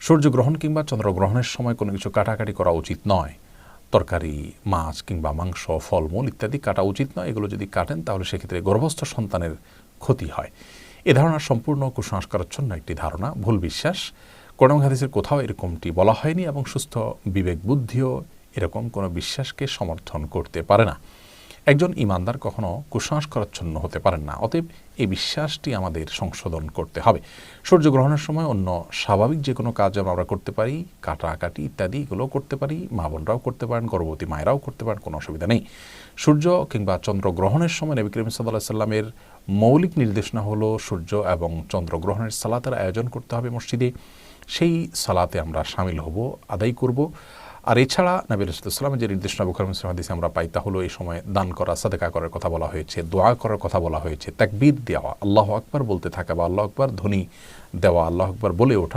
সূর্যগ্রহণ কিংবা চন্দ্রগ্রহণের সময় কোনো কিছু কাটাকাটি করা উচিত নয়। তরকারি, মাছ কিংবা মাংস, ফলমূল ইত্যাদি কাটা উচিত নয়। এগুলো যদি কাটেন তাহলে সেক্ষেত্রে গর্ভস্থ সন্তানের ক্ষতি হয়। এ ধারণা সম্পূর্ণ কুসংস্কারাচ্ছন্ন একটি ধারণা, ভুল বিশ্বাস। কোরআন হাদিসের কোথাও এরকমটি বলা হয়নি এবং সুস্থ বিবেক বুদ্ধিও এরকম কোনো বিশ্বাসকে সমর্থন করতে পারে না। একজন ইমানদার কখনো কুসংস্কারাচ্ছন্ন হতে পারেন না। অতএব এই বিশ্বাসটি আমাদের সংশোধন করতে হবে। সূর্যগ্রহণের সময় অন্য স্বাভাবিক যে কোনো কাজ আমরা করতে পারি, কাটাকাটি ইত্যাদি এগুলো করতে পারি, মা বোনরাও করতে পারেন, গর্ভবতী মায়েরাও করতে পারেন, কোনো অসুবিধা নেই। সূর্য কিংবা চন্দ্রগ্রহণের সময় নবী করিম সাল্লাল্লাহু আলাইহি সাল্লামের মৌলিক নির্দেশনা হলো সূর্য এবং চন্দ্রগ্রহণের সালাতের আয়োজন করতে হবে মসজিদে। সেই সালাতে আমরা শামিল হব, আদায় করব। আর এছাড়া নবী রাসূলুল্লাহ সাল্লাল্লাহু আলাইহি ওয়াসাল্লাম যে নির্দেশনা বুখারী মুসলিম হাদিসে আমরা পাই তা হলো এই সময় দান করা, সাদকা করার কথা বলা হয়েছে, দোয়া করার কথা বলা হয়েছে, তাকবীর দেওয়া, আল্লাহু আকবার বলতে থাকা বা আল্লাহু আকবার ধ্বনি দেওয়া, আল্লাহু আকবার বলে ওঠা।